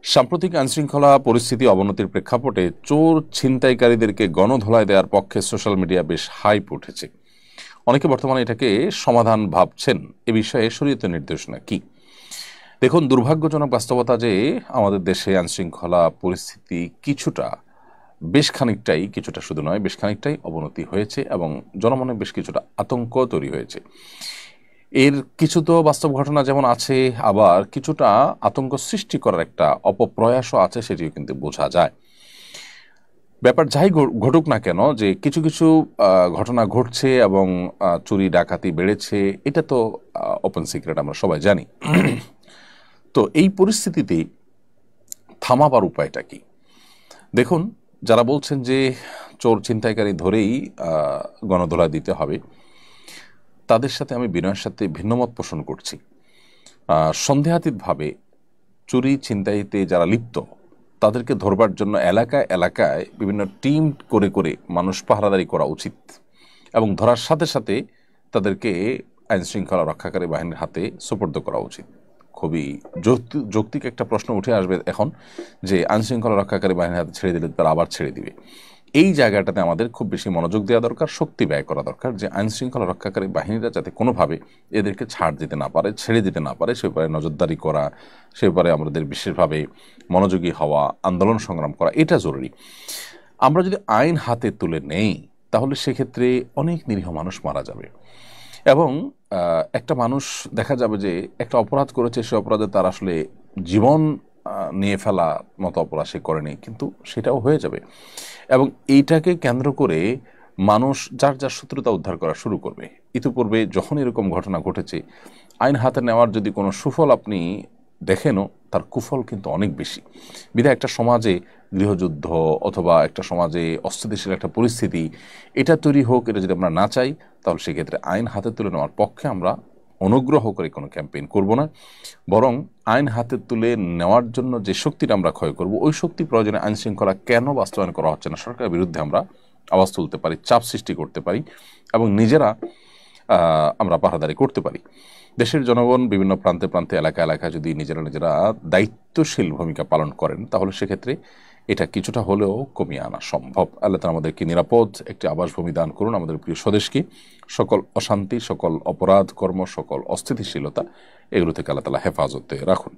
সাম্প্রতিক আইনশৃঙ্খলা পরিস্থিতি অবনতির প্রেক্ষাপটে চোর ছিনতাইকারীদেরকে গণধোলাই দেওয়ার পক্ষে সোশ্যাল মিডিয়া বেশ হাইপ উঠেছে। অনেকে বর্তমানে এটাকে সমাধান ভাবছেন। এ বিষয়ে শরীয়তের নির্দেশনা কি? দেখুন, দুর্ভাগ্যজনক বাস্তবতা যে আমাদের দেশে আইনশৃঙ্খলা পরিস্থিতি কিছুটা শুধু নয়, বেশ খানিকটাই অবনতি হয়েছে এবং জনমনে বেশ কিছুটা আতঙ্ক তৈরি হয়েছে। এর কিছু তো বাস্তব ঘটনা যেমন আছে, আবার কিছুটা আতঙ্ক সৃষ্টি করার একটা অপপ্রয়াসও আছে, সেটিও কিন্তু বোঝা যায়। ব্যাপার যাই ঘটুক না কেন, যে কিছু কিছু ঘটনা ঘটছে এবং চুরি ডাকাতি বেড়েছে, এটা তো ওপেন সিক্রেট, আমরা সবাই জানি। তো এই পরিস্থিতিতে থামাবার উপায়টা কি? দেখুন, যারা বলছেন যে চোর ছিনতাইকারী ধরেই গণধোলাই দিতে হবে, তাদের সাথে আমি বিনয়ের সাথে ভিন্নমত পোষণ করছি। সন্দেহাতীতভাবে চুরি ছিনতাইতে যারা লিপ্ত, তাদেরকে ধরবার জন্য এলাকায় এলাকায় বিভিন্ন টিম করে করে মানুষ পাহারাদারি করা উচিত এবং ধরার সাথে সাথে তাদেরকে আইনশৃঙ্খলা রক্ষাকারী বাহিনীর হাতে সোপর্দ করা উচিত। খুবই যৌক্তিক একটা প্রশ্ন উঠে আসবে এখন, যে আইনশৃঙ্খলা রক্ষাকারী বাহিনীর হাতে ছেড়ে দিলে তারা আবার ছেড়ে দিবে। এই জায়গাটাতে আমাদের খুব বেশি মনোযোগ দেওয়া দরকার, শক্তি ব্যয় করা দরকার, যে আইনশৃঙ্খলা রক্ষাকারী বাহিনীরা যাতে কোনোভাবে এদেরকে ছাড় দিতে না পারে, ছেড়ে দিতে না পারে, সে ব্যাপারে নজরদারি করা, সে ব্যাপারে আমাদের বিশেষভাবে মনোযোগী হওয়া, আন্দোলন সংগ্রাম করা, এটা জরুরি। আমরা যদি আইন হাতে তুলে নেই, তাহলে সেক্ষেত্রে অনেক নিরীহ মানুষ মারা যাবে এবং একটা মানুষ দেখা যাবে যে একটা অপরাধ করেছে, সে অপরাধে তার আসলে জীবন নিয়ে ফেলা মতো অপরাধ সে করেনি, কিন্তু সেটাও হয়ে যাবে এবং এইটাকে কেন্দ্র করে মানুষ যার যার শত্রুতা উদ্ধার করা শুরু করবে। ইতিপূর্বে যখন এরকম ঘটনা ঘটেছে, আইন হাতে নেওয়ার যদি কোনো সুফল আপনি দেখেনও, তার কুফল কিন্তু অনেক বেশি। বিধায় একটা সমাজে গৃহযুদ্ধ অথবা একটা সমাজে অস্থিতিশীল একটা পরিস্থিতি এটা তৈরি হোক, এটা যদি আমরা না চাই, তাহলে সেক্ষেত্রে আইন হাতে তুলে নেওয়ার পক্ষে আমরা অনুগ্রহ করে কোনো ক্যাম্পেইন করব না, বরং আইন হাতে তুলে নেওয়ার জন্য যে শক্তিটা আমরা ক্ষয় করব, ওই শক্তি প্রয়োজনে আইন শৃঙ্খলা কেন বাস্তবায়ন করা হচ্ছে না, সরকারের বিরুদ্ধে আমরা আওয়াজ তুলতে পারি, চাপ সৃষ্টি করতে পারি এবং নিজেরা আমরা পাহারাদারি করতে পারি। দেশের জনগণ বিভিন্ন প্রান্তে প্রান্তে এলাকা এলাকা যদি নিজেরা দায়িত্বশীল ভূমিকা পালন করেন, তাহলে সেক্ষেত্রে এটা কিছুটা হলেও কমিয়ে আনা সম্ভব। আল্লাহ তাআলা আমাদেরকে নিরাপদ একটি আবাসভূমি দান করুন, আমাদের প্রিয় স্বদেশকে সকল অশান্তি, সকল অপরাধ কর্ম, সকল অস্থিতিশীলতা, এগুলো থেকে আল্লাহ তাআলা হেফাজতে রাখুন।